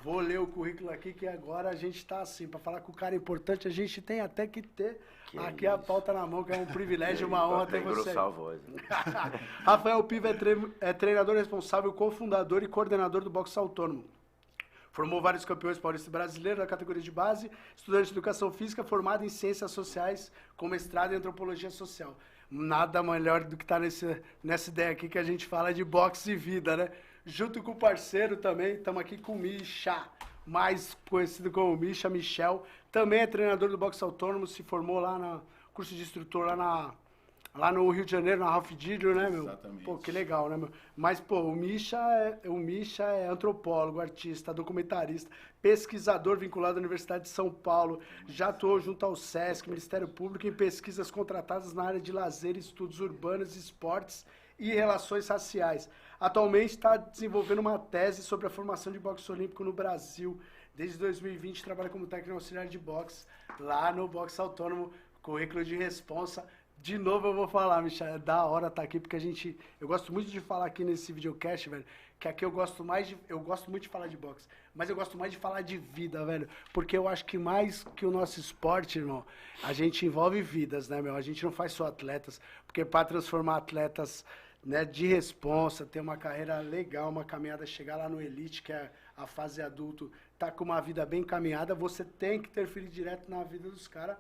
Vou ler o currículo aqui, que agora a gente tá assim, para falar com o cara importante, a gente tem até que ter aqui a pauta na mão, que é um privilégio, uma honra ter você. Engrossar a voz. Rafael Piva é treinador responsável, cofundador e coordenador do boxe autônomo. Formou vários campeões paulistas brasileiros na categoria de base, estudante de educação física, formado em ciências sociais, com mestrado em antropologia social. Nada melhor do que estar nessa ideia aqui que a gente fala de boxe e vida, né? Junto com o parceiro também, estamos aqui com o Misha, mais conhecido como Misha Michel. Também é treinador do boxe autônomo, se formou lá no curso de instrutor lá no Rio de Janeiro, na Ralph Didio, né, meu? Exatamente. Pô, que legal, né, meu? Mas, pô, o Misha é antropólogo, artista, documentarista, pesquisador vinculado à Universidade de São Paulo, já atuou junto ao SESC, Ministério Público, em pesquisas contratadas na área de lazer, estudos urbanos, esportes e relações raciais. Atualmente está desenvolvendo uma tese sobre a formação de boxe olímpico no Brasil. Desde 2020 trabalha como técnico auxiliar de boxe lá no boxe autônomo, currículo de responsa. De novo eu vou falar, Michel, é da hora estar aqui, porque eu gosto muito de falar aqui nesse videocast, velho, que aqui eu gosto muito de falar de boxe, mas eu gosto mais de falar de vida, velho, porque eu acho que mais que o nosso esporte, irmão, a gente envolve vidas, né, meu? A gente não faz só atletas, porque para transformar atletas, né, de responsa, ter uma carreira legal, uma caminhada, chegar lá no elite, que é a fase adulto, tá com uma vida bem caminhada, você tem que interferir direto na vida dos caras.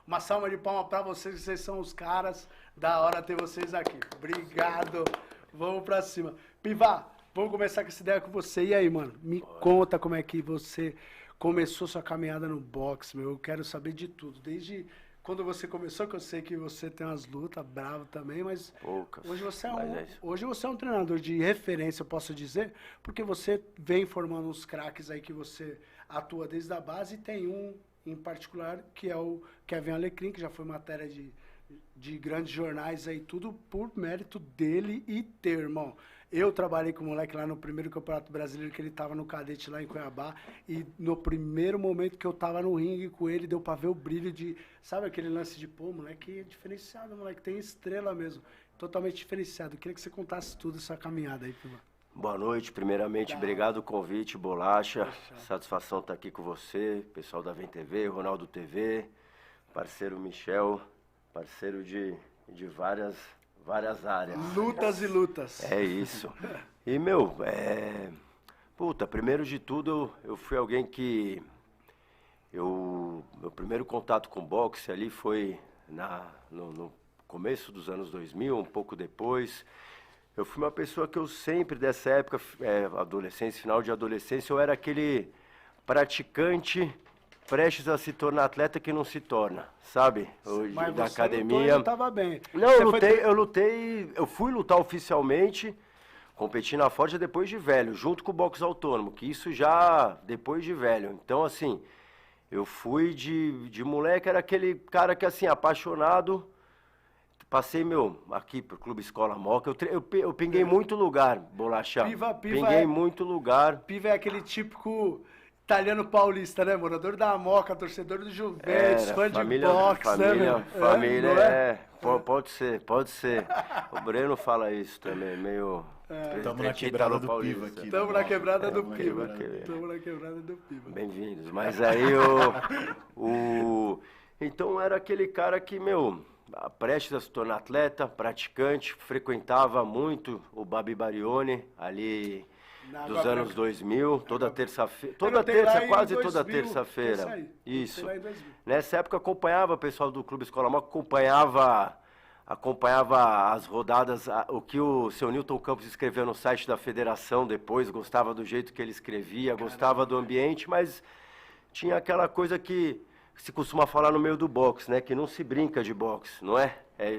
Uma salva de palmas pra vocês, vocês são os caras, da hora ter vocês aqui. Obrigado, vamos pra cima. Piva, vamos começar com essa ideia com você. E aí, mano, me conta como é que você começou sua caminhada no boxe, meu, eu quero saber de tudo, desde... Quando você começou, que eu sei que você tem umas lutas bravo também, mas Poucas, hoje você mas hoje você é um treinador de referência, eu posso dizer, porque você vem formando uns craques aí que você atua desde a base e tem um em particular que é o Kevin Alecrim, que já foi matéria de grandes jornais aí, tudo por mérito dele e teu, irmão. Eu trabalhei com o moleque lá no primeiro Campeonato Brasileiro, que ele tava no cadete lá em Cuiabá, e no primeiro momento que eu tava no ringue com ele, deu pra ver o brilho de... Sabe aquele lance de, pô, moleque é diferenciado, moleque, tem estrela mesmo, totalmente diferenciado. Eu queria que você contasse tudo essa caminhada aí, Pima. Boa noite, primeiramente, obrigado o convite, Bolacha, satisfação estar aqui com você, pessoal da Vem TV, Ronaldo TV, parceiro Michel, parceiro de várias áreas. Lutas e lutas. É isso. E, meu, puta, primeiro de tudo, eu fui alguém que... Meu primeiro contato com boxe ali foi no começo dos anos 2000, um pouco depois. Eu fui uma pessoa que eu sempre, dessa época, adolescência, final de adolescência, eu era aquele praticante prestes a se tornar atleta que não se torna, sabe? Hoje, mas da você academia. Não tava bem. Não, eu fui lutar oficialmente, competi na Forja depois de velho, junto com o boxe autônomo, que isso já depois de velho. Então, assim, eu fui de moleque, era aquele cara que, assim, apaixonado. Passei, aqui pro Clube Escola Moca, eu pinguei muito lugar, Bolacha. Pinguei muito lugar. Piva é aquele típico italiano paulista, né? Morador da Moca, torcedor do Juventus, fã de boxe, né? Família, pode ser. O Breno fala isso também, meio... Estamos na quebrada do Piva aqui. Estamos na quebrada do Piva. Estamos na quebrada do Piva. Bem-vindos. Mas aí então era aquele cara que, prestes a se tornar atleta, praticante, frequentava muito o Babi Barione, ali dos anos 2000, toda terça-feira, quase toda terça-feira. Isso. Nessa época acompanhava o pessoal do Clube Escola Moca, acompanhava as rodadas, o que o seu Newton Campos escreveu no site da federação depois, gostava do jeito que ele escrevia, gostava do ambiente, mas tinha aquela coisa que se costuma falar no meio do boxe, né? Que não se brinca de boxe, não é?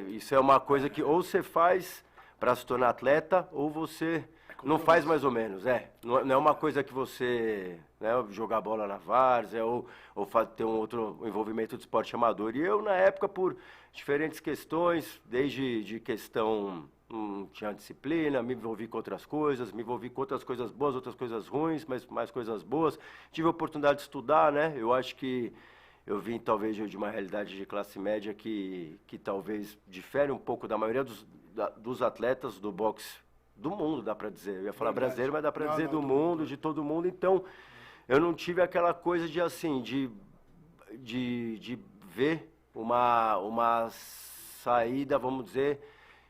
Isso é uma coisa que ou você faz para se tornar atleta, ou você não faz mais ou menos, Não é uma coisa que você, né, jogar bola na várzea ou ter um outro envolvimento de esporte amador. E eu, na época, por diferentes questões, desde de questão... tinha disciplina, me envolvi com outras coisas boas, outras coisas ruins, mas mais coisas boas. Tive a oportunidade de estudar, né? Eu acho que eu vim talvez de uma realidade de classe média que talvez difere um pouco da maioria dos atletas do boxe do mundo, dá pra dizer. Eu ia falar Verdade. brasileiro, mas dá pra dizer Não, do do mundo, mundo. de todo mundo. Então, eu não tive aquela coisa de, assim, de ver uma saída, vamos dizer,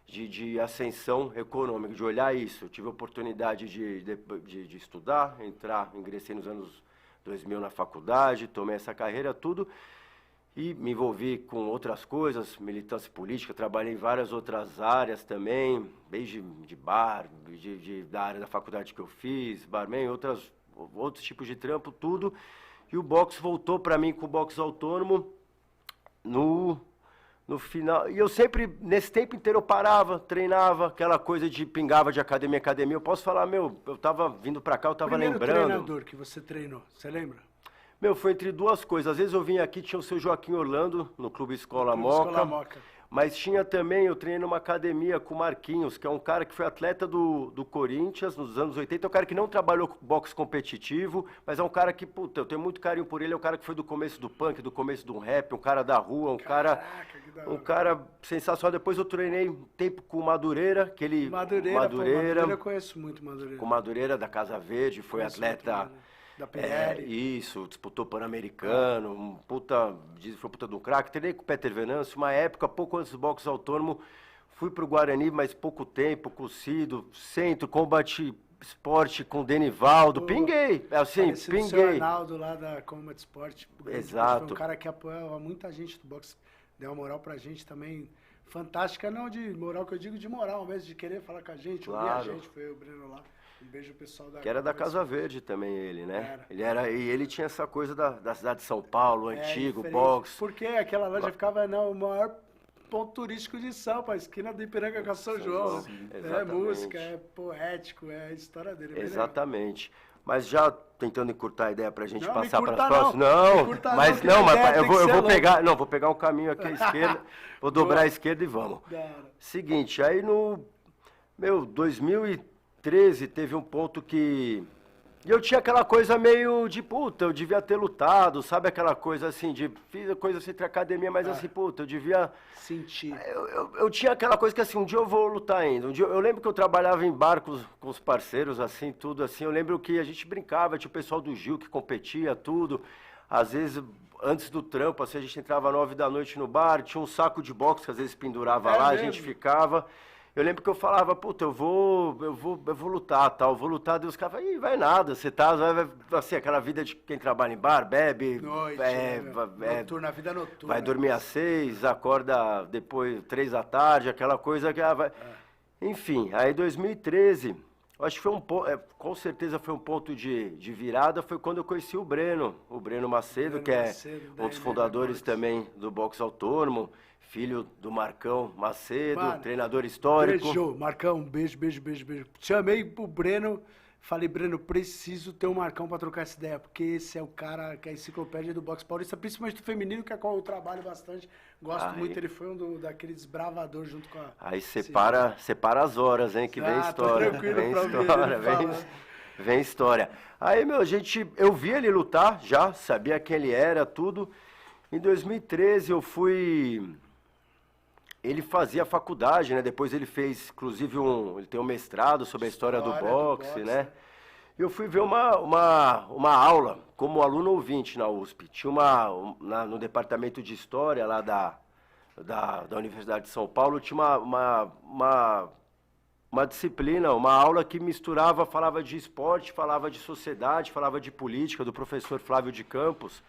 de ascensão econômica, de olhar isso. Eu tive a oportunidade de estudar, ingressei nos anos 2000 na faculdade, tomei essa carreira, tudo, e me envolvi com outras coisas, militância política, trabalhei em várias outras áreas também, desde de bar, da área da faculdade que eu fiz, barman, outros tipos de trampo, tudo. E o boxe voltou para mim com o boxe autônomo no final. E eu sempre, nesse tempo inteiro, eu parava, treinava, aquela coisa de pingava de academia em academia. Eu posso falar, eu tava vindo para cá, eu tava Primeiro lembrando. treinador que você treinou, você lembra? Foi entre duas coisas. Às vezes eu vinha aqui, tinha o seu Joaquim Orlando, no Clube Escola Moca. Escola Moca. Mas tinha também, eu treinei numa academia com o Marquinhos, que é um cara que foi atleta do Corinthians nos anos 80. É um cara que não trabalhou com boxe competitivo, mas é um cara que, puta, eu tenho muito carinho por ele. É um cara que foi do começo do punk, do começo do rap, um cara da rua, Caraca, que da hora. um cara sensacional. Depois eu treinei um tempo com o Madureira, Madureira, eu conheço muito Madureira. com o Madureira da Casa Verde, foi Conheço atleta. muito, da PL. Isso, disputou Pan-Americano, foi puta do craque. Treinei com o Peter Venâncio, uma época, pouco antes do boxe autônomo, fui pro Guarani, mas pouco tempo, com o Cido, Centro, Combate Esporte com o Denivaldo, pinguei, assim, Parecido com o seu pinguei. Arnaldo lá da Combat Sport. Exato. Foi um cara que apoiava muita gente do boxe, deu uma moral pra gente também. Fantástica, não de moral que eu digo, de moral mesmo, de querer falar com a gente, ouvir a Claro. gente, foi o Breno lá. Um beijo pessoal da Que era da Combat Casa Sport. Verde também ele, né? Era. E ele tinha essa coisa da cidade de São Paulo, antigo, Diferente, boxe. Porque aquela loja ficava no maior ponto turístico de Sampa, a esquina do Ipiranga com São João. Sim, É exatamente. música, é poético, é a história dele. é bem legal. Exatamente. Mas já tentando encurtar a ideia pra gente Não, passar me para curta as não. próximas. Não, Me curta mas que não, a mas ideia eu tem vou, que eu ser vou louca. pegar, não, vou pegar um caminho aqui à esquerda, vou dobrar à esquerda e vamos. Da hora. Seguinte, aí no 2013 teve um ponto que eu tinha aquela coisa meio de, puta, eu devia ter lutado, sabe aquela coisa assim, fiz a coisa assim entre academia, mas assim, puta, eu devia... Sentir. Eu tinha aquela coisa que assim, um dia eu vou lutar ainda. Eu lembro que eu trabalhava em bar com os parceiros, assim, tudo assim. Eu lembro que a gente brincava, tinha o pessoal do Gil que competia, tudo. Às vezes, antes do trampo, assim, a gente entrava 9 da noite no bar, tinha um saco de boxe que às vezes pendurava lá, a gente mesmo? ficava. Eu lembro que eu falava, puta, eu vou lutar, tal, eu vou lutar, Deus, cara, vai, vai nada, você tá, assim, aquela vida de quem trabalha em bar, bebe, Noite, noturna, vida noturna. vai dormir às 6, acorda depois 3 da tarde, aquela coisa que vai... Enfim, aí 2013, eu acho que foi com certeza foi um ponto de virada, foi quando eu conheci o Breno Macedo, Breno que é Macedo, um dos da fundadores Boxe. também do boxe autônomo, filho do Marcão Macedo, Mano, treinador histórico. Beijo, Marcão, beijo. Chamei pro Breno, falei, Breno, preciso ter um Marcão pra trocar essa ideia, porque esse é o cara que é a enciclopédia do boxe paulista, principalmente do feminino, que é qual eu trabalho bastante. Gosto muito, ele foi daqueles desbravadores junto com a... Aí separa as horas, hein, que vem Ah, tô história. tranquilo Vem pra ouvir história, ele falando. vem história. Aí, eu vi ele lutar já, sabia quem ele era, tudo. Em 2013 eu fui... Ele fazia faculdade, né? Depois ele fez, inclusive, ele tem um mestrado sobre a história do boxe, né? Eu fui ver uma aula como aluno ouvinte na USP. Tinha no departamento de história lá da Universidade de São Paulo, tinha uma disciplina, uma aula que misturava, falava de esporte, falava de sociedade, falava de política, do professor Flávio de Campos.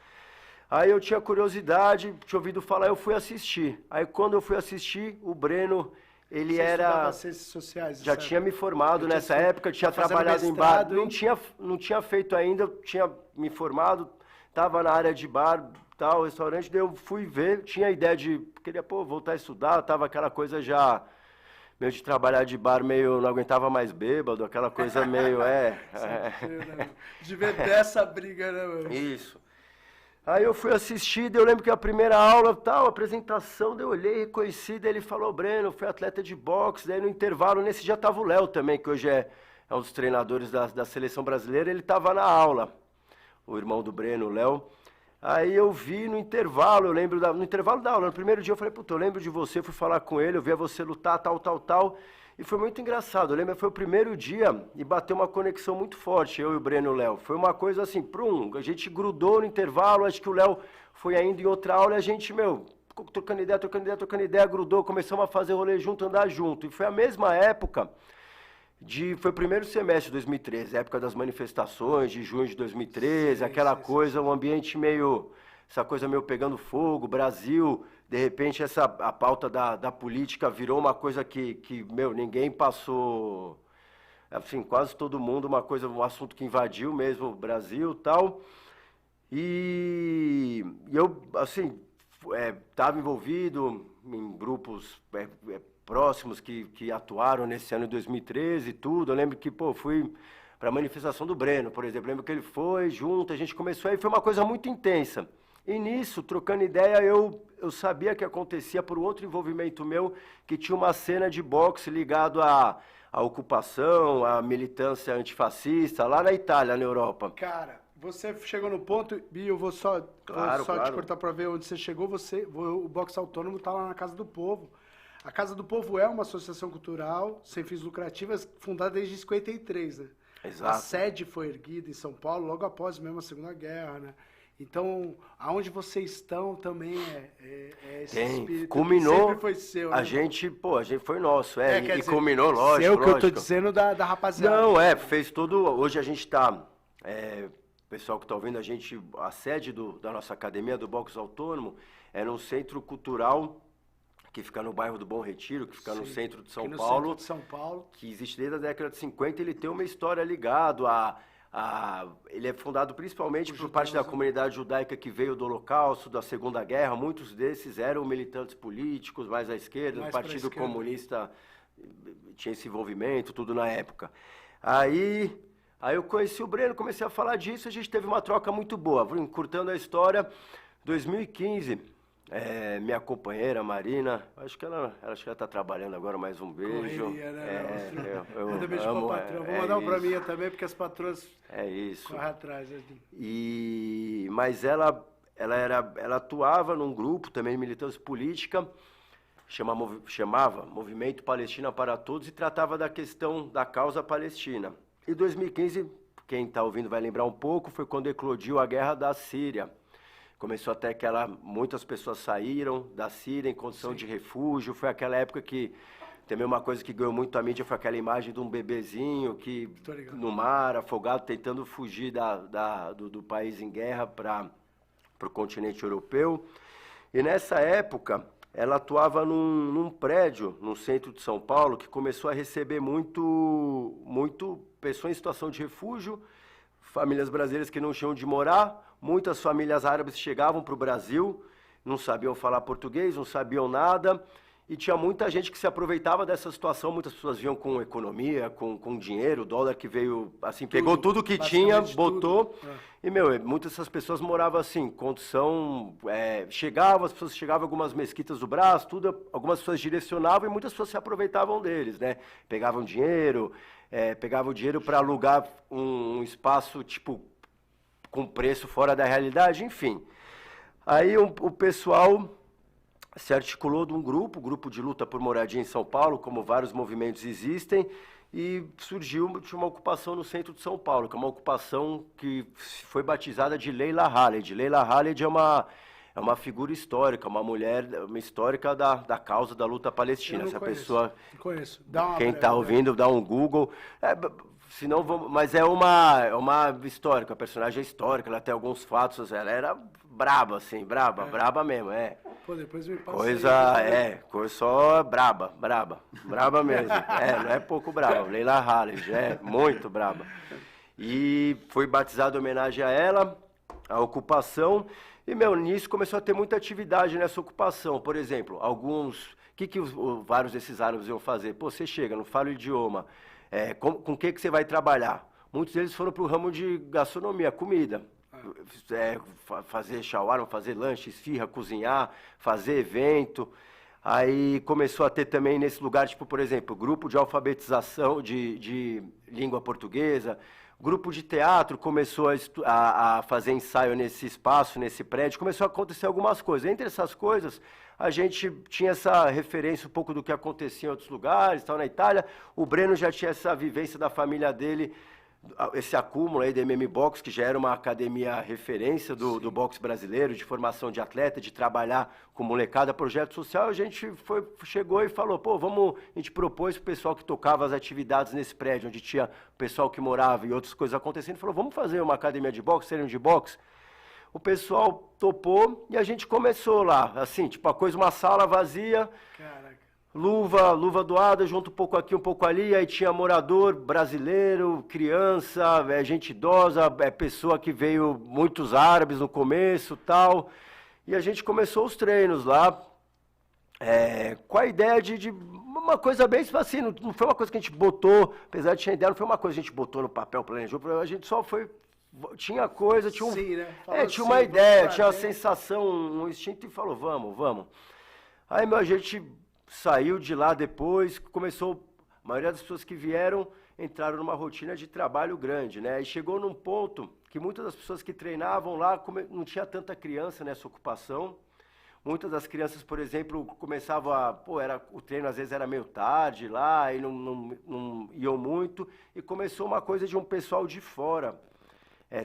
Aí eu tinha curiosidade, tinha ouvido falar, eu fui assistir. Aí quando eu fui assistir, o Breno, ele Você era... estudava ciências sociais, Já certo? tinha me formado Já nessa tinha- época, tinha tá fazendo trabalhado em bar. mestrado, Não tinha feito ainda, tinha me formado, estava na área de bar, tal, restaurante, daí eu fui ver, tinha a ideia de, queria, voltar a estudar, tava aquela coisa já, meio de trabalhar de bar, meio, não aguentava mais bêbado, aquela coisa meio, Devia ter essa briga, né, meu? Isso. Aí eu fui assistir, daí eu lembro que a primeira aula, tal, apresentação, daí eu olhei, reconheci, daí ele falou, Breno, fui atleta de boxe, daí no intervalo, nesse dia tava o Léo também, que hoje é um dos treinadores da seleção brasileira, ele tava na aula, o irmão do Breno, o Léo. Aí eu vi no intervalo, eu lembro, no intervalo da aula, no primeiro dia eu falei, puta, eu lembro de você, fui falar com ele, eu via você lutar, tal. E foi muito engraçado, eu lembro, foi o primeiro dia e bateu uma conexão muito forte, eu e o Breno e o Léo. Foi uma coisa assim, a gente grudou no intervalo, acho que o Léo foi ainda em outra aula e a gente, trocando ideia, grudou, começamos a fazer rolê junto, andar junto. E foi a mesma época, foi o primeiro semestre de 2013, época das manifestações, de junho de 2013, aquela coisa, um ambiente essa coisa meio pegando fogo, Brasil, de repente a pauta da política virou uma coisa que ninguém passou, assim, quase todo mundo, um assunto que invadiu mesmo o Brasil e tal. E eu, assim, estava envolvido em grupos próximos que atuaram nesse ano de 2013 e tudo. Eu lembro que, fui para a manifestação do Breno, por exemplo. Eu lembro que ele foi junto, a gente começou aí, foi uma coisa muito intensa. E nisso, trocando ideia, eu sabia que acontecia por outro envolvimento meu, que tinha uma cena de boxe ligado à ocupação, à militância antifascista, lá na Itália, na Europa. Cara, você chegou no ponto, e eu vou só te cortar para ver onde você chegou. O Boxe Autônomo está lá na Casa do Povo. A Casa do Povo é uma associação cultural sem fins lucrativos, fundada desde 53, né? Exato. A sede foi erguida em São Paulo logo após mesmo a Segunda Guerra, né? Então, aonde vocês estão também é esse espírito culminou, que sempre foi seu, né? A gente foi nosso, e culminou, lógico. É o que eu tô dizendo da rapaziada. Não, fez tudo, hoje a gente tá, o pessoal que tá ouvindo a gente, a sede da nossa academia, do Boxe Autônomo, é num centro cultural que fica no bairro do Bom Retiro, que fica no centro de São Paulo. Centro de São Paulo. Que existe desde a década de 50, ele tem uma história ligada ele é fundado principalmente por parte da comunidade judaica que veio do Holocausto, da Segunda Guerra. Muitos desses eram militantes políticos, mais à esquerda, o Partido Comunista tinha esse envolvimento, tudo na época. Aí eu conheci o Breno, comecei a falar disso, a gente teve uma troca muito boa. Encurtando a história, 2015, minha companheira, Marina, acho que ela está trabalhando agora, mais um beijo. Correria, né? Eu beijo amo, pra patroa. Vou mandar um pra mim também, porque as patroas correm atrás. Mas ela atuava num grupo também de militância política, chamava Movimento Palestina para Todos, e tratava da questão da causa palestina. E 2015, quem está ouvindo vai lembrar um pouco, foi quando eclodiu a guerra da Síria. Começou até que muitas pessoas saíram da Síria em condição de refúgio. Foi aquela época que também uma coisa que ganhou muito a mídia foi aquela imagem de um bebezinho no mar, afogado, tentando fugir do país em guerra para o continente europeu. E nessa época, ela atuava num prédio no centro de São Paulo que começou a receber muito pessoas em situação de refúgio, famílias brasileiras que não tinham onde morar. Muitas famílias árabes chegavam para o Brasil, não sabiam falar português, não sabiam nada, e tinha muita gente que se aproveitava dessa situação. Muitas pessoas vinham com economia, com dinheiro, o dólar que veio, assim, pegou tudo que tinha, botou, e, muitas dessas pessoas moravam assim, condição, as pessoas chegavam em algumas mesquitas do Brás, algumas pessoas direcionavam e muitas pessoas se aproveitavam deles, né? Pegavam dinheiro para alugar um espaço, tipo, com preço fora da realidade, enfim. Aí o pessoal se articulou de um grupo de luta por moradia em São Paulo, como vários movimentos existem, e surgiu uma ocupação no centro de São Paulo, que é uma ocupação que foi batizada de Leila Khaled. Leila Khaled é uma figura histórica, uma mulher histórica da causa da luta palestina. Essa pessoa, conheço. Quem está ouvindo, dá um Google. Mas é uma histórica, a personagem é histórica, ela tem alguns fatos, ela era braba, assim, braba mesmo, Pô, depois me passa coisa só braba mesmo, não é pouco braba, Leila Khaled, muito braba. E foi batizado em homenagem a ela, a ocupação, e, nisso começou a ter muita atividade nessa ocupação. Por exemplo, vários desses árabes iam fazer? Pô, você chega, não fala o idioma, com o que você vai trabalhar? Muitos deles foram para o ramo de gastronomia, comida. Fazer shawarma, fazer lanche, esfirra, cozinhar, fazer evento. Aí começou a ter também nesse lugar, tipo, por exemplo, grupo de alfabetização de língua portuguesa, Grupo de teatro começou a fazer ensaio nesse espaço, nesse prédio, começou a acontecer algumas coisas. Entre essas coisas, a gente tinha essa referência um pouco do que acontecia em outros lugares, tal, na Itália. O Breno já tinha essa vivência da família dele, esse acúmulo aí da MM Box, que já era uma academia referência do boxe brasileiro, de formação de atleta, de trabalhar com molecada, projeto social. A gente chegou e falou, pô, a gente propôs pro pessoal que tocava as atividades nesse prédio, onde tinha o pessoal que morava e outras coisas acontecendo, falou, vamos fazer uma academia de boxe, treino de boxe? O pessoal topou e a gente começou lá, assim, tipo, uma sala vazia. Caraca. Luva doada, junto um pouco aqui, um pouco ali, aí tinha morador brasileiro, criança, gente idosa, pessoa que veio, muitos árabes no começo, tal, e a gente começou os treinos lá, com a ideia de uma coisa bem assim, não foi uma coisa que a gente botou, apesar de ter ideia, não foi uma coisa que a gente botou no papel, planejou, a gente só foi, tinha coisa, tinha Sim, né? tinha uma ideia, tinha uma sensação, um instinto e falou, vamos. Aí, a gente saiu de lá depois, começou, a maioria das pessoas que vieram entraram numa rotina de trabalho grande, né? E chegou num ponto que muitas das pessoas que treinavam lá, não tinha tanta criança nessa ocupação. Muitas das crianças, por exemplo, começavam o treino às vezes era meio tarde lá, e não iam muito, e começou uma coisa de um pessoal de fora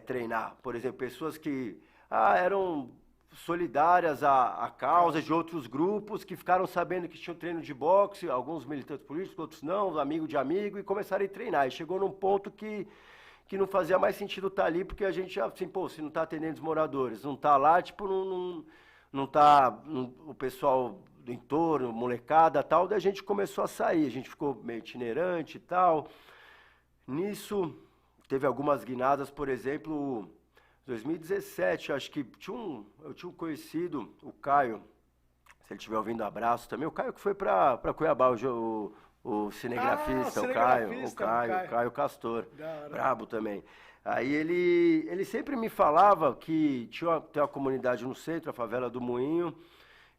treinar. Por exemplo, pessoas que eram solidárias à causa de outros grupos que ficaram sabendo que tinha um treino de boxe, alguns militantes políticos, outros não, amigo de amigo, e começaram a treinar. E chegou num ponto que não fazia mais sentido estar ali, porque a gente, assim, se não está atendendo os moradores, não está lá, tipo, não tá o pessoal do entorno, molecada e tal, daí a gente começou a sair, a gente ficou meio itinerante e tal. Nisso, teve algumas guinadas, por exemplo, 2017, acho que eu tinha um conhecido, o Caio, se ele estiver ouvindo, abraço também, o Caio que foi para Cuiabá, o cinegrafista, o Caio Castor, brabo também. Aí ele sempre me falava que tem uma comunidade no centro, a favela do Moinho,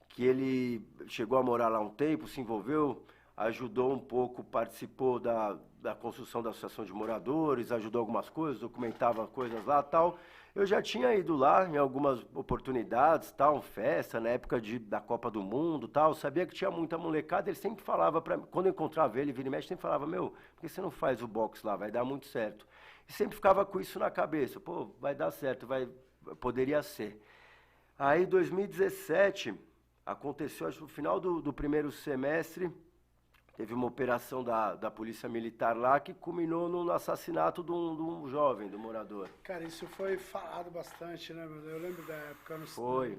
que ele chegou a morar lá um tempo, se envolveu, ajudou um pouco, participou da construção da associação de moradores, ajudou algumas coisas, documentava coisas lá e tal. Eu já tinha ido lá em algumas oportunidades, tal, festa, na época da Copa do Mundo, tal, sabia que tinha muita molecada, ele sempre falava para mim, quando eu encontrava ele, vira e mexe, sempre falava, por que você não faz o boxe lá, vai dar muito certo. E sempre ficava com isso na cabeça, vai dar certo, poderia ser. Aí, 2017, aconteceu, acho que no final do primeiro semestre, teve uma operação da Polícia Militar lá que culminou no assassinato de um jovem, do morador. Cara, isso foi falado bastante, né? Eu lembro da época no Foi.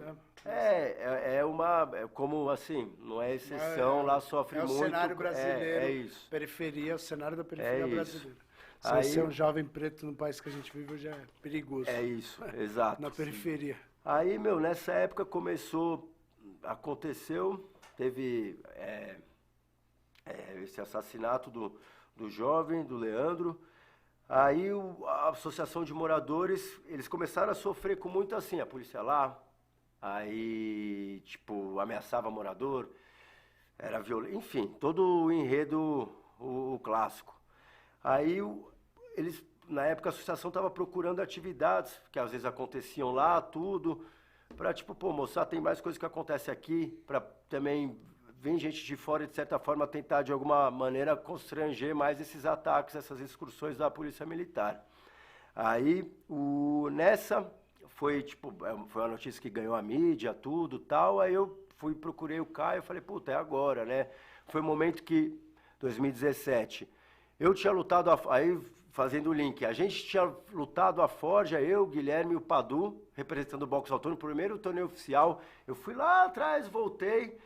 Como assim, não é exceção, lá sofre muito. É o cenário brasileiro. É isso. Periferia, o cenário da periferia brasileira. Aí, ser um jovem preto no país que a gente vive já é perigoso. É isso, exato. Na periferia. Aí, nessa época aconteceu, teve esse assassinato do jovem, do Leandro. Aí a associação de moradores, eles começaram a sofrer com muito assim, a polícia lá, aí, tipo, ameaçava morador, era violento, enfim, todo o enredo, o clássico. Aí na época a associação estava procurando atividades que às vezes aconteciam lá, tudo, para tipo, moçada, tem mais coisas que acontecem aqui, para também vir gente de fora e de certa forma tentar de alguma maneira constranger mais esses ataques, essas excursões da Polícia Militar. Aí nessa foi uma notícia que ganhou a mídia, tudo, tal, aí eu procurei o Caio, falei, é agora, né? Foi um momento que 2017 eu tinha lutado, aí fazendo o link, a gente tinha lutado a Forja, eu, Guilherme e o Padu, representando o boxe autônomo, primeiro torneio oficial. Eu fui lá atrás, voltei,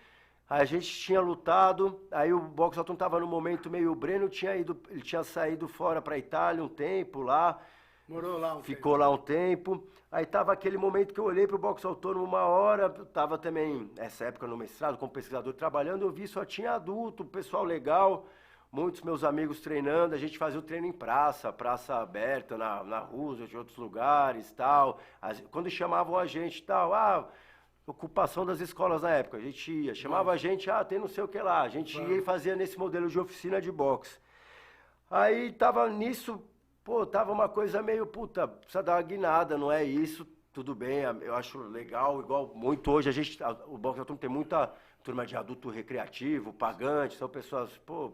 aí a gente tinha lutado, aí o boxe autônomo estava no momento meio, o Breno ele tinha saído fora para a Itália um tempo lá. Morou lá um Ficou lá um tempo, aí tava aquele momento que eu olhei para o boxe autônomo uma hora, tava também, nessa época no mestrado, como pesquisador trabalhando, eu vi só tinha adulto, pessoal legal, muitos meus amigos treinando, a gente fazia o treino em praça aberta, na Roosevelt, de outros lugares, tal. Quando chamavam a gente, tal, ocupação das escolas na época, a gente ia, chamava a gente, tem não sei o que lá, a gente ia e fazia nesse modelo de oficina de boxe. Aí tava nisso, Pô, tava uma coisa meio, puta, precisa dar uma guinada, não é isso, tudo bem, eu acho legal, igual muito hoje, o Boxe Autônomo tem muita turma de adulto recreativo, pagante, são pessoas, pô,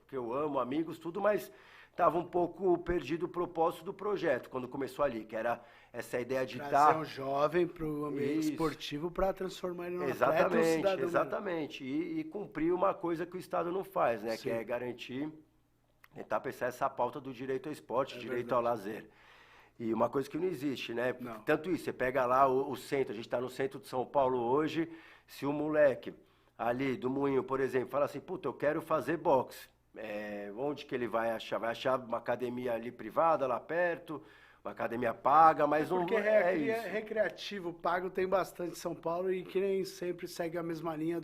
que eu amo, amigos, tudo, mas tava um pouco perdido o propósito do projeto, quando começou ali, que era essa ideia de trazer um jovem para o ambiente Isso. esportivo para transformar ele num atleta ou Exatamente, cidadão. exatamente, e cumprir uma coisa que o Estado não faz, né, que Sim. é garantir, tentar pensar essa pauta do direito ao esporte, direito ao lazer. E uma coisa que não existe, né? Não. Tanto isso, você pega lá o centro, a gente está no centro de São Paulo hoje, se o moleque ali do Moinho, por exemplo, fala assim, puta, eu quero fazer boxe, onde que ele vai achar? Vai achar uma academia ali privada, lá perto, uma academia paga, mas não Porque é isso. recreativo pago tem bastante em São Paulo e que nem sempre segue a mesma linha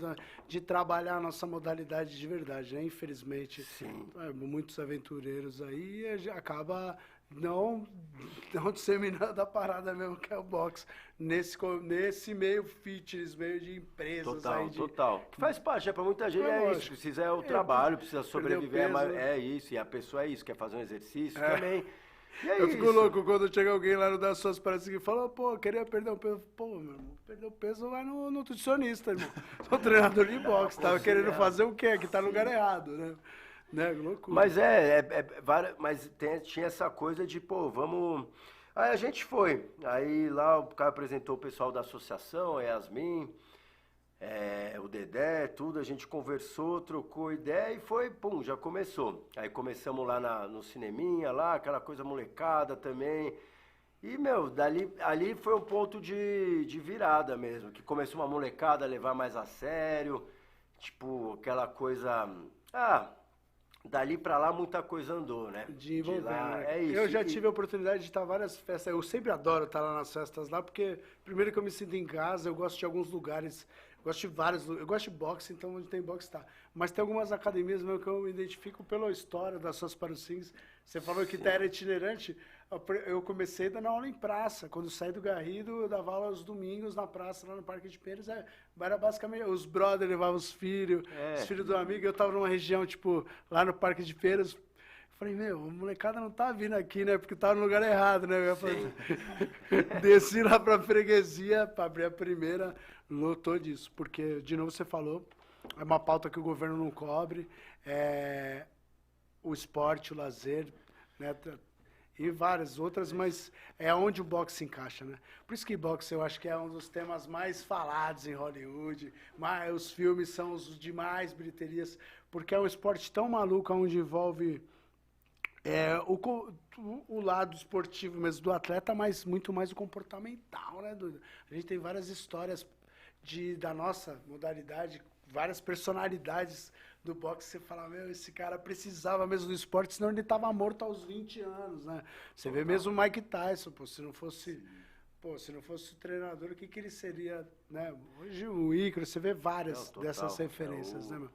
de trabalhar a nossa modalidade de verdade, né? Infelizmente, Sim. Muitos aventureiros aí acaba não disseminando a parada mesmo que é o boxe nesse meio fitness, meio de empresas Total, aí. total. Que faz parte, pra muita gente É isso. lógico. Precisa o trabalho, precisa Perder o sobreviver, peso, mas né? é isso. E a pessoa é isso, quer fazer um exercício também. E é Eu fico isso. louco quando chega alguém lá no Das Suas Paradas que fala, pô, eu queria perder o peso. Pô, meu irmão, perder o peso vai no nutricionista, irmão. Sou treinador de boxe, tava querendo fazer o quê? Que tá no lugar errado, né? Né? Loucura. Mas tinha essa coisa de, pô, vamos... Aí a gente foi. Aí lá o cara apresentou o pessoal da associação, a Yasmin, o Dedé, tudo. A gente conversou, trocou ideia e foi, pum, já começou. Aí começamos lá no cineminha, lá, aquela coisa molecada também. E, meu, ali foi um ponto de virada mesmo, que começou uma molecada a levar mais a sério, tipo, aquela coisa... Dali pra lá muita coisa andou, né? De envolver, lá, né? é isso. Eu já tive a oportunidade de estar em várias festas. Eu sempre adoro estar lá nas festas lá, porque primeiro que eu me sinto em casa, eu gosto de alguns lugares, eu gosto de vários, eu gosto de boxe, então onde tem boxe tá. Mas tem algumas academias mesmo que eu me identifico pela história das suas parucins. Você falou que era itinerante. Eu comecei dando aula em praça. Quando eu saí do Garrido, eu dava aula aos domingos na praça, lá no Parque de Pinheiros. Era basicamente, os brothers levavam os filhos do amigo. Eu tava numa região, tipo, lá no Parque de Pinheiros. Falei, meu, a molecada não tá vindo aqui, né? Porque tava no lugar errado, né? Desci lá pra freguesia, pra abrir a primeira, lotou disso. Porque, de novo, você falou, é uma pauta que o governo não cobre, o esporte, o lazer, né? E várias outras, mas é onde o boxe se encaixa, né? Por isso que boxe eu acho que é um dos temas mais falados em Hollywood, mas os filmes são os de mais bilheterias, porque é um esporte tão maluco, onde envolve o lado esportivo mesmo do atleta, mas muito mais o comportamental, né, Duda? A gente tem várias histórias da nossa modalidade, várias personalidades do boxe, você fala, meu, esse cara precisava mesmo do esporte, senão ele estava morto aos 20 anos, né? Você vê mesmo o Mike Tyson, pô, se não fosse o treinador, o que ele seria, né? Hoje o Ícaro, você vê várias dessas referências, né, meu?